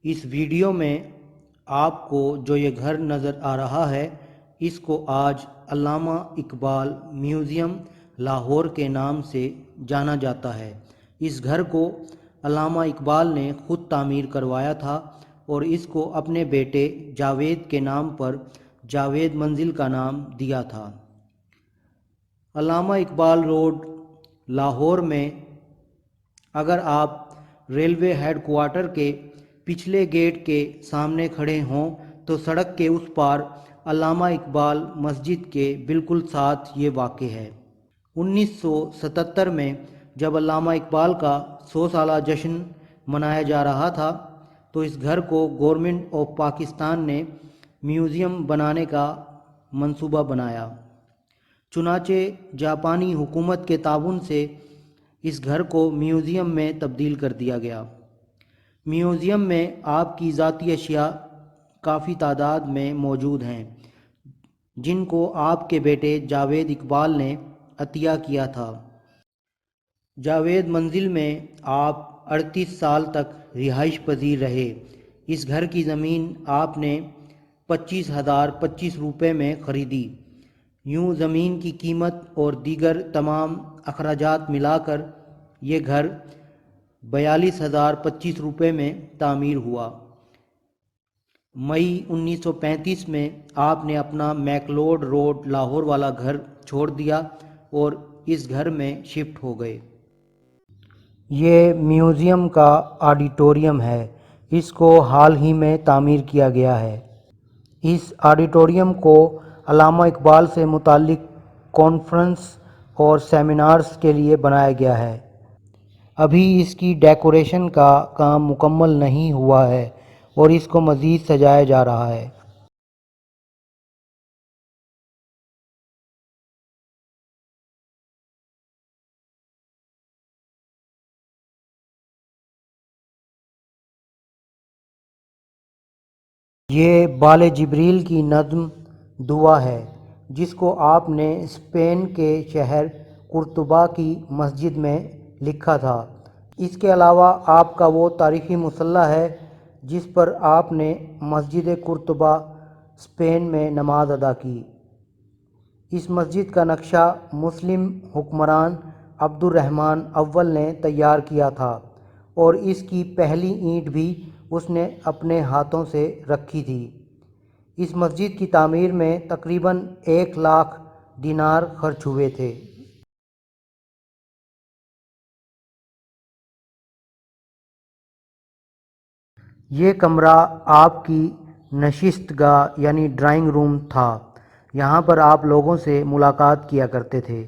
اس video میں آپ کو جو یہ گھر نظر آ رہا ہے اس کو آج علامہ اقبال میوزیم لاہور کے نام سے جانا جاتا ہے۔ اس گھر کو علامہ اقبال نے خود تعمیر کروایا تھا اور اس کو اپنے بیٹے جاوید کے نام پر جاوید منزل کا نام دیا تھا۔ علامہ اقبال روڈ لاہور میں اگر آپ ریلوے ہیڈ کوارٹر کے پچھلے گیٹ کے سامنے کھڑے ہوں تو سڑک کے اس پار علامہ اقبال مسجد کے بالکل ساتھ یہ واقع ہے۔ 1977 میں جب علامہ اقبال کا 100 سالہ جشن منایا جا رہا تھا تو اس گھر کو گورنمنٹ آف پاکستان نے میوزیم بنانے کا منصوبہ بنایا۔ چنانچہ جاپانی حکومت کے تعاون سے اس گھر کو میوزیم میں تبدیل کر دیا گیا۔ میوزیم میں آپ کی ذاتی اشیاء کافی تعداد میں موجود ہیں جن کو آپ کے بیٹے جاوید اقبال نے عطیہ کیا تھا۔ جاوید منزل میں آپ 38 سال تک رہائش پذیر رہے۔ اس گھر کی زمین آپ نے 25,025 روپے میں خریدی۔ یوں زمین کی قیمت اور دیگر تمام اخراجات ملا کر یہ گھر 42,025 روپے میں تعمیر ہوا۔ مئی 1935 میں آپ نے اپنا میکلوڈ روڈ لاہور والا گھر چھوڑ دیا اور اس گھر میں شفٹ ہو گئے۔ یہ میوزیم کا آڈیٹوریم ہے۔ اس کو حال ہی میں تعمیر کیا گیا ہے۔ اس آڈیٹوریم کو علامہ اقبال سے متعلق کانفرنس اور سیمینارز کے لیے بنایا گیا ہے۔ ابھی اس کی ڈیکوریشن کا کام مکمل نہیں ہوا ہے اور اس کو مزید سجایا جا رہا ہے۔ یہ بال جبریل کی نظم دعا ہے جس کو آپ نے اسپین کے شہر قرطبہ کی مسجد میں لکھا تھا۔ اس کے علاوہ آپ کا وہ تاریخی مصلی ہے جس پر آپ نے مسجد قرطبہ اسپین میں نماز ادا کی۔ اس مسجد کا نقشہ مسلم حکمران عبد الرحمن اول نے تیار کیا تھا اور اس کی پہلی اینٹ بھی اس نے اپنے ہاتھوں سے رکھی تھی۔ اس مسجد کی تعمیر میں تقریباً 1,00,000 دینار خرچ ہوئے تھے۔ یہ کمرہ آپ کی نشست گاہ یعنی ڈرائنگ روم تھا۔ یہاں پر آپ لوگوں سے ملاقات کیا کرتے تھے۔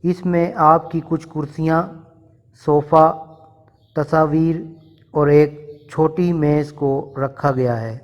اس میں آپ کی کچھ کرسیاں، صوفہ، تصاویر اور ایک چھوٹی میز کو رکھا گیا ہے۔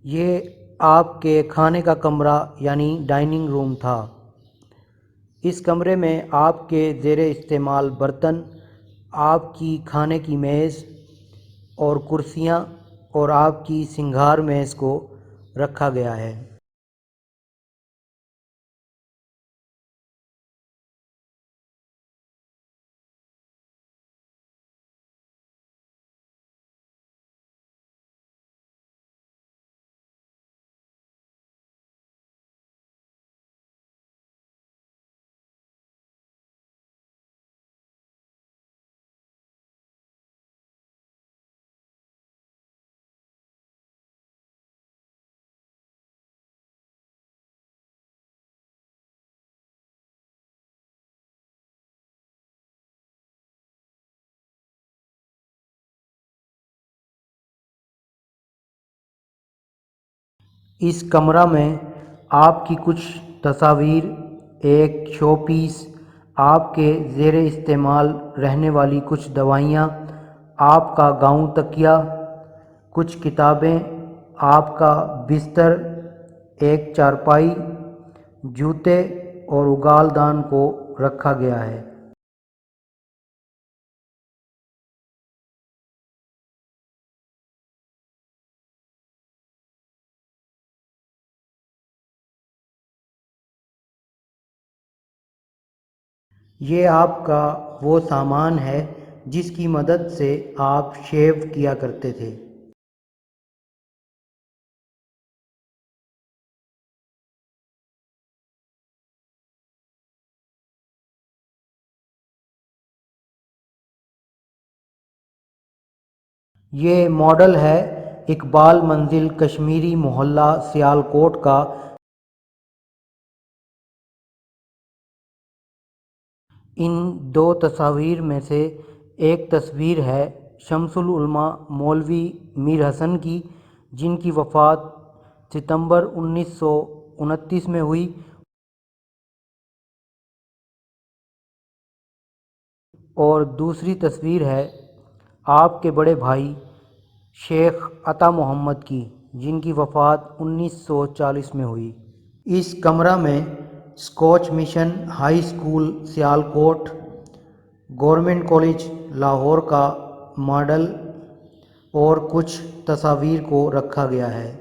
یہ آپ کے کھانے کا کمرہ یعنی ڈائننگ روم تھا۔ اس کمرے میں آپ کے زیر استعمال برتن، آپ کی کھانے کی میز اور کرسیاں اور آپ کی سنگھار میز کو رکھا گیا ہے۔ اس کمرہ میں آپ کی کچھ تصاویر، ایک شو پیس، آپ کے زیر استعمال رہنے والی کچھ دوائیاں، آپ کا گاؤن تکیہ، کچھ کتابیں، آپ کا بستر، ایک چارپائی، جوتے اور اگال دان کو رکھا گیا ہے۔ یہ آپ کا وہ سامان ہے جس کی مدد سے آپ شیو کیا کرتے تھے۔ یہ ماڈل ہے اقبال منزل کشمیری محلہ سیالکوٹ کا۔ ان دو تصاویر میں سے ایک تصویر ہے شمس العلماء مولوی میر حسن کی، جن کی وفات ستمبر 1929 میں ہوئی، اور دوسری تصویر ہے آپ کے بڑے بھائی شیخ عطا محمد کی، جن کی وفات 1940 میں ہوئی۔ اس کمرہ میں scotch mission high school Sialkot, government college Lahore کا ماڈل اور کچھ تصاویر کو رکھا گیا ہے۔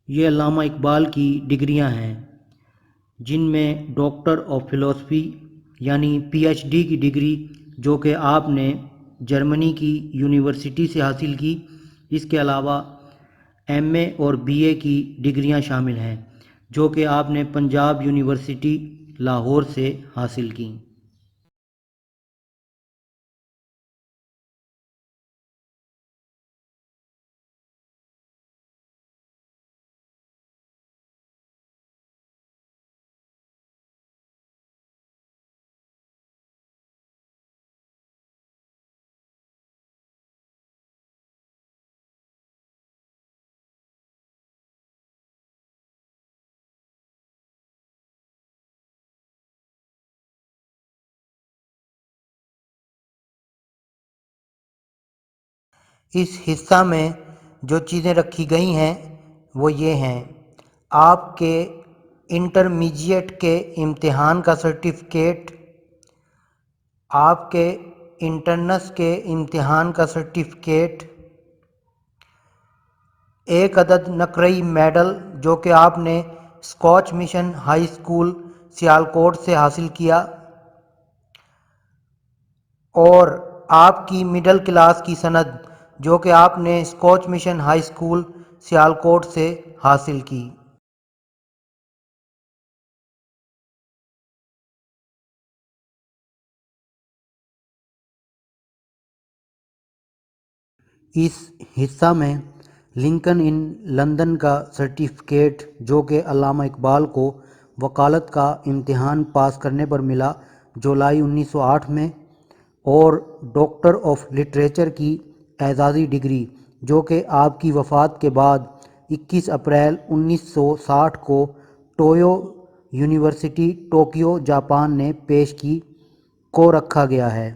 یہ علامہ اقبال کی ڈگریاں ہیں، جن میں ڈاکٹر آف فلاسفی یعنی پی ایچ ڈی کی ڈگری جو کہ آپ نے جرمنی کی یونیورسٹی سے حاصل کی، اس کے علاوہ ایم اے اور بی اے کی ڈگریاں شامل ہیں جو کہ آپ نے پنجاب یونیورسٹی لاہور سے حاصل کیں۔ اس حصہ میں جو چیزیں رکھی گئی ہیں وہ یہ ہیں: آپ کے انٹرمیڈیٹ کے امتحان کا سرٹیفکیٹ، آپ کے انٹرنس کے امتحان کا سرٹیفکیٹ، ایک عدد نقرئی میڈل جو کہ آپ نے scotch mission high school Sialkot سے حاصل کیا، اور آپ کی مڈل کلاس کی سند جو کہ آپ نے scotch mission high school Sialkot سے حاصل کی۔ اس حصہ میں لنکن ان لندن کا سرٹیفکیٹ جو کہ علامہ اقبال کو وکالت کا امتحان پاس کرنے پر ملا جولائی 1908 میں، اور ڈاکٹر آف لٹریچر کی اعزازی ڈگری جو کہ آپ کی وفات کے بعد 21 اپریل 1960 کو ٹویو یونیورسٹی ٹوکیو جاپان نے پیش کی، کو رکھا گیا ہے۔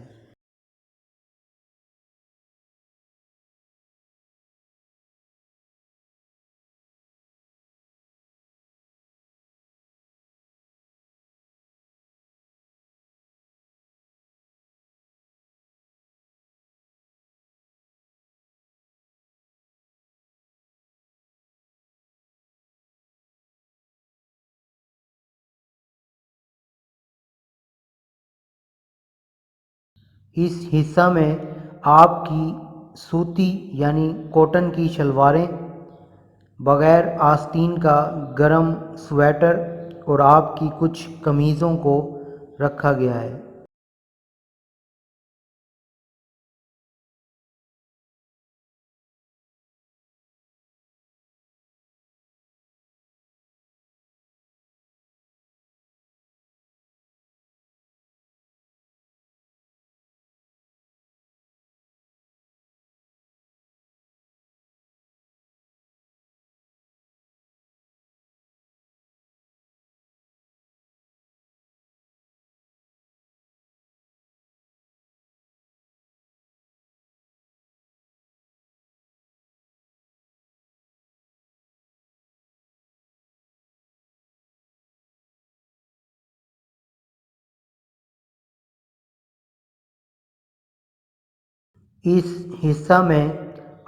اس حصہ میں آپ کی سوتی یعنی کوٹن کی شلواریں، بغیر آستین کا گرم سویٹر اور آپ کی کچھ قمیضوں کو رکھا گیا ہے۔ اس حصہ میں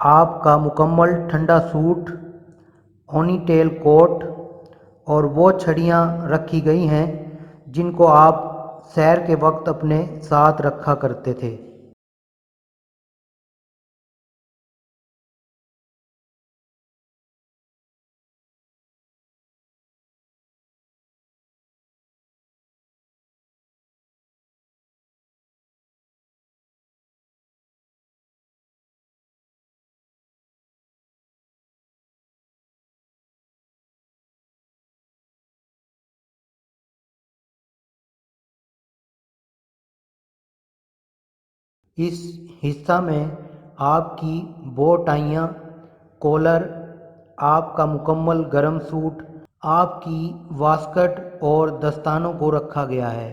آپ کا مکمل ٹھنڈا سوٹ، پونی ٹیل کوٹ اور وہ چھڑیاں رکھی گئی ہیں جن کو آپ سیر کے وقت اپنے ساتھ رکھا کرتے تھے۔ اس حصہ میں آپ کی بو ٹائیاں، کولر، آپ کا مکمل گرم سوٹ، آپ کی واسکٹ اور دستانوں کو رکھا گیا ہے۔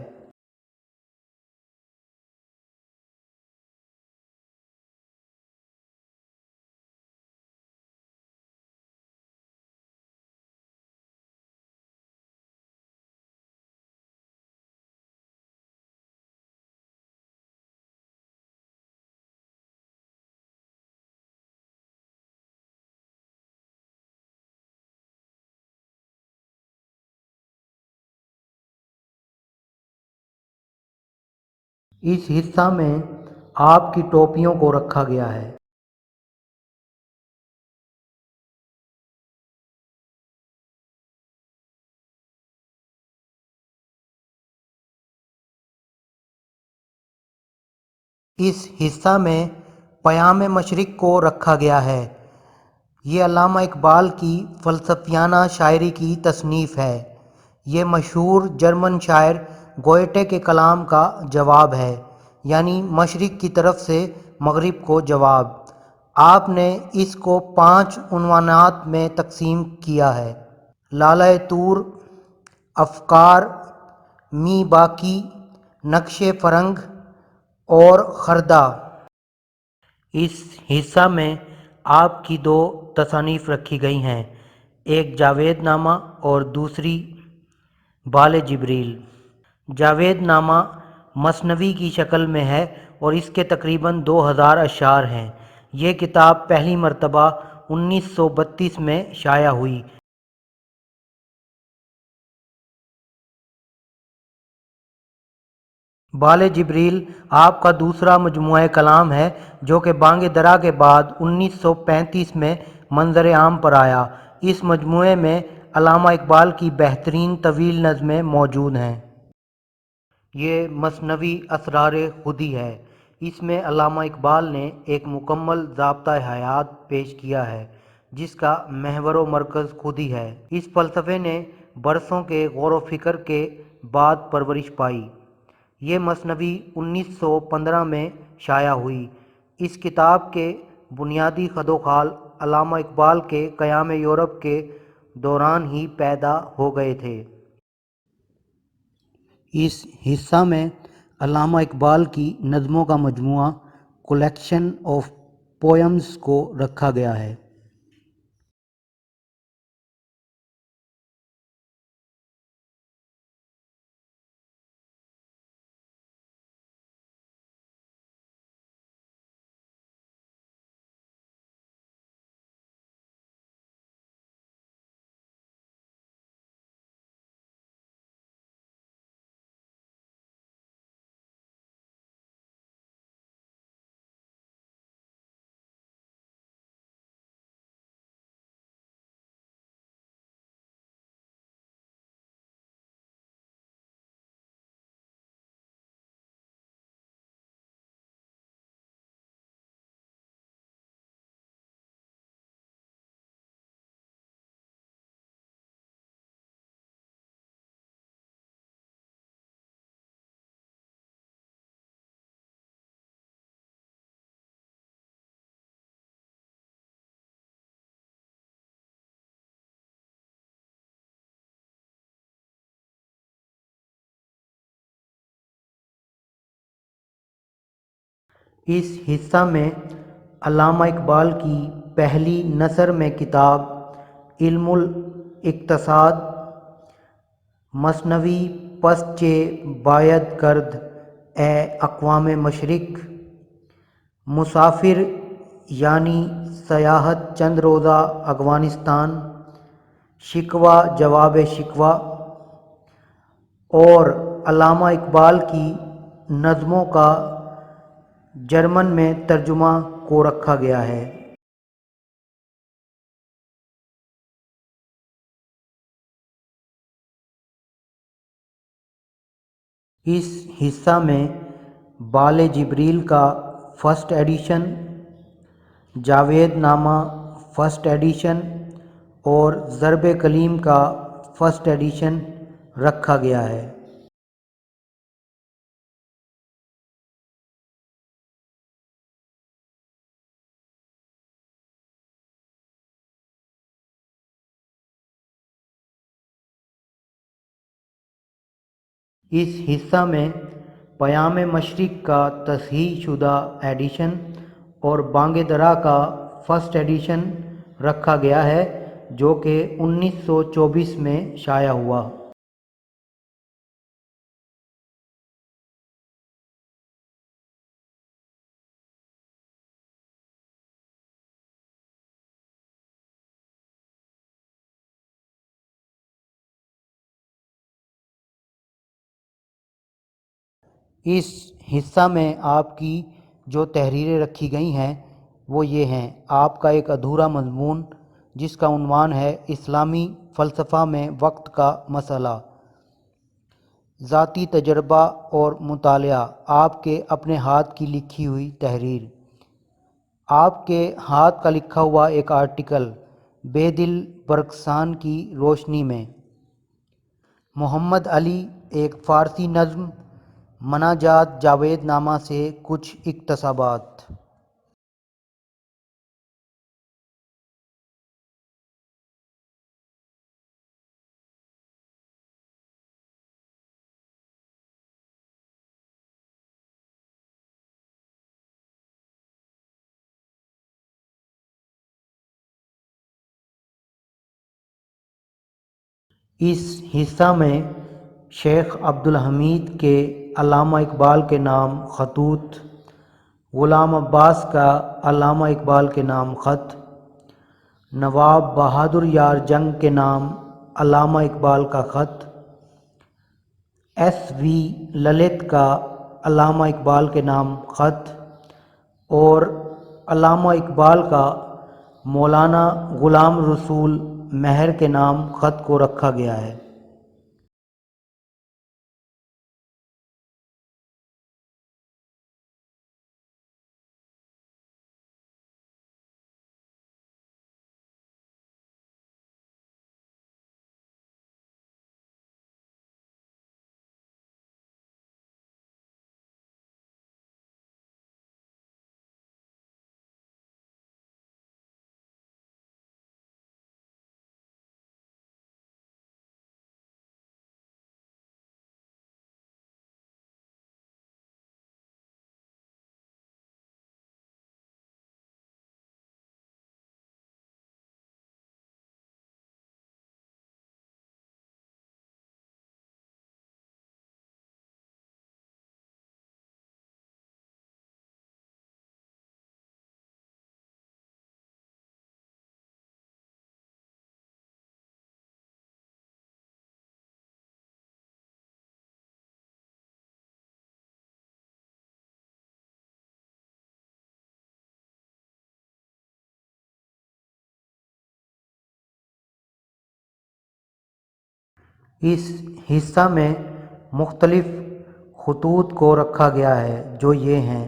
اس حصہ میں آپ کی ٹوپیوں کو رکھا گیا ہے۔ اس حصہ میں پیام مشرق کو رکھا گیا ہے۔ یہ علامہ اقبال کی فلسفیانہ شاعری کی تصنیف ہے۔ یہ مشہور جرمن شاعر گوئٹے کے کلام کا جواب ہے، یعنی مشرق کی طرف سے مغرب کو جواب۔ آپ نے اس کو 5 عنوانات میں تقسیم کیا ہے: لالہ طور، افکار، می باقی، نقش فرنگ اور خردہ۔ اس حصہ میں آپ کی 2 تصانیف رکھی گئی ہیں، ایک جاوید نامہ اور دوسری بال جبریل۔ جاوید نامہ مثنوی کی شکل میں ہے اور اس کے تقریباً 2000 اشعار ہیں۔ یہ کتاب پہلی مرتبہ 1932 میں شائع ہوئی۔ بال جبریل آپ کا دوسرا مجموعہ کلام ہے جو کہ بانگ درا کے بعد 1935 میں منظر عام پر آیا۔ اس مجموعے میں علامہ اقبال کی بہترین طویل نظمیں موجود ہیں۔ یہ مثنوی اسرار خودی ہے۔ اس میں علامہ اقبال نے ایک مکمل ضابطۂ حیات پیش کیا ہے جس کا محور و مرکز خودی ہے۔ اس فلسفے نے برسوں کے غور و فکر کے بعد پرورش پائی۔ یہ مثنوی 1915 میں شائع ہوئی۔ اس کتاب کے بنیادی خد و خال علامہ اقبال کے قیام یورپ کے دوران ہی پیدا ہو گئے تھے۔ اس حصہ میں علامہ اقبال کی نظموں کا مجموعہ کلیکشن آف پوئمز کو رکھا گیا ہے۔ اس حصہ میں علامہ اقبال کی پہلی نثر میں کتاب علم الاقتصاد، مثنوی پس چے باید کرد اے اقوام مشرق، مسافر یعنی سیاحت چند روزہ افغانستان، شکوہ جواب شکوہ، اور علامہ اقبال کی نظموں کا جرمن میں ترجمہ کو رکھا گیا ہے۔ اس حصہ میں بال جبریل کا فرسٹ ایڈیشن، جاوید نامہ فرسٹ ایڈیشن اور ضرب کلیم کا فرسٹ ایڈیشن رکھا گیا ہے۔ اس حصہ میں پیام مشرق کا تصحیح شدہ ایڈیشن اور بانگ درا کا فرسٹ ایڈیشن رکھا گیا ہے، جو کہ 1924 میں شائع ہوا۔ اس حصہ میں آپ کی جو تحریریں رکھی گئی ہیں وہ یہ ہیں: آپ کا ایک ادھورا مضمون جس کا عنوان ہے اسلامی فلسفہ میں وقت کا مسئلہ، ذاتی تجربہ اور مطالعہ، آپ کے اپنے ہاتھ کی لکھی ہوئی تحریر، آپ کے ہاتھ کا لکھا ہوا ایک آرٹیکل بے دل برقصان کی روشنی میں، محمد علی ایک فارسی نظم، مناجات جاوید نامہ سے کچھ اقتباسات۔ اس حصہ میں شیخ عبدالحمید کے علامہ اقبال کے نام خطوط، غلام عباس کا علامہ اقبال کے نام خط، نواب بہادر یار جنگ کے نام علامہ اقبال کا خط، ایس وی للت کا علامہ اقبال کے نام خط اور علامہ اقبال کا مولانا غلام رسول مہر کے نام خط کو رکھا گیا ہے۔ اس حصہ میں مختلف خطوط کو رکھا گیا ہے جو یہ ہیں: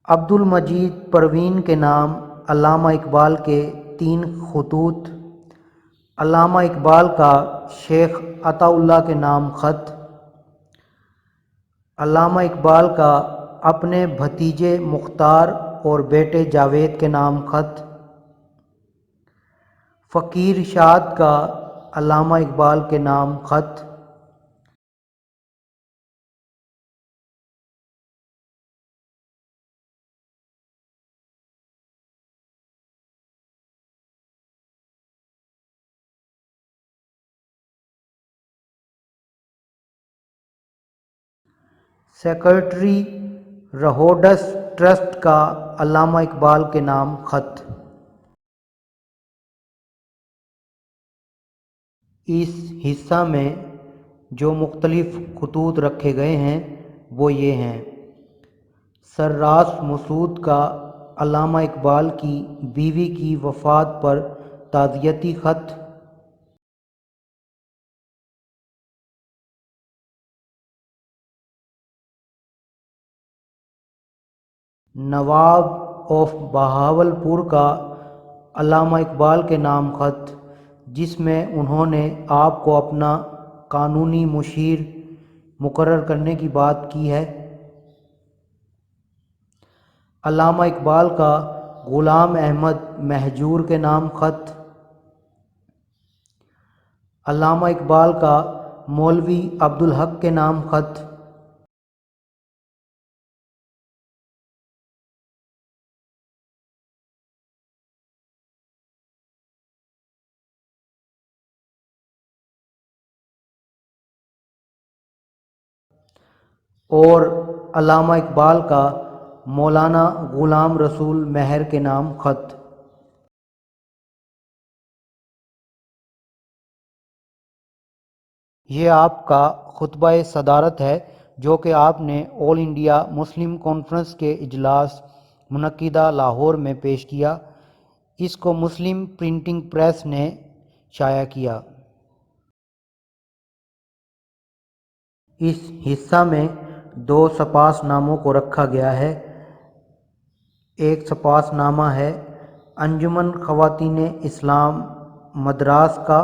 عبد المجید پروین کے نام علامہ اقبال کے 3 خطوط، علامہ اقبال کا شیخ عطا اللہ کے نام خط، علامہ اقبال کا اپنے بھتیجے مختار اور بیٹے جاوید کے نام خط، فقیر شاد کا علامہ اقبال کے نام خط، سیکرٹری رہوڈس ٹرسٹ کا علامہ اقبال کے نام خط۔ اس حصہ میں جو مختلف خطوط رکھے گئے ہیں وہ یہ ہیں: سرراس مسعود کا علامہ اقبال کی بیوی کی وفات پر تعزیتی خط۔ نواب آف بہاولپور کا علامہ اقبال کے نام خط، جس میں انہوں نے آپ کو اپنا قانونی مشیر مقرر کرنے کی بات کی ہے۔ علامہ اقبال کا غلام احمد مہجور کے نام خط۔ علامہ اقبال کا مولوی عبدالحق کے نام خط۔ اور علامہ اقبال کا مولانا غلام رسول مہر کے نام خط۔ یہ آپ کا خطبہ صدارت ہے جو کہ آپ نے آل انڈیا مسلم کانفرنس کے اجلاس منعقدہ لاہور میں پیش کیا۔ اس کو مسلم پرنٹنگ پریس نے شائع کیا۔ اس حصہ میں 2 سپاس ناموں کو رکھا گیا ہے۔ ایک سپاس نامہ ہے انجمن خواتین اسلام مدراس کا،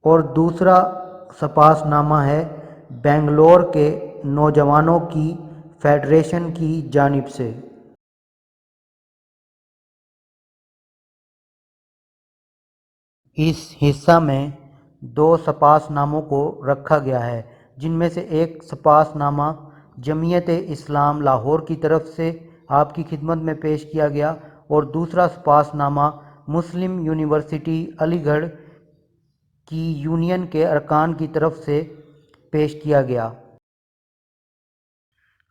اور دوسرا سپاس نامہ ہے بنگلور کے نوجوانوں کی فیڈریشن کی جانب سے۔ اس حصہ میں 2 سپاس ناموں کو رکھا گیا ہے، جن میں سے ایک سپاس نامہ جمعیت اسلام لاہور کی طرف سے آپ کی خدمت میں پیش کیا گیا، اور دوسرا سپاس نامہ مسلم یونیورسٹی علی گڑھ کی یونین کے ارکان کی طرف سے پیش کیا گیا۔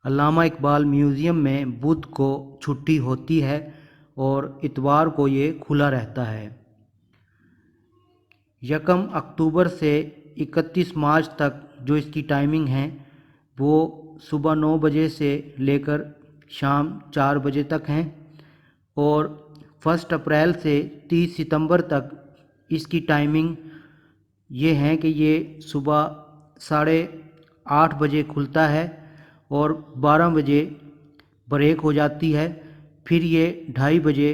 علامہ اقبال میوزیم میں بدھ کو چھٹی ہوتی ہے اور اتوار کو یہ کھلا رہتا ہے۔ 1 اکتوبر سے 31 مارچ تک جو اس کی ٹائمنگ ہے وہ صبح 9 بجے سے لے کر شام 4 بجے تک ہیں، اور 1 اپریل سے 30 ستمبر تک اس کی ٹائمنگ یہ ہے کہ یہ صبح 8:30 بجے کھلتا ہے اور 12 بجے بریک ہو جاتی ہے، پھر یہ 2:30 بجے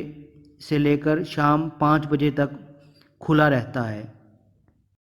سے لے کر شام 5 بجے تک کھلا رہتا ہے۔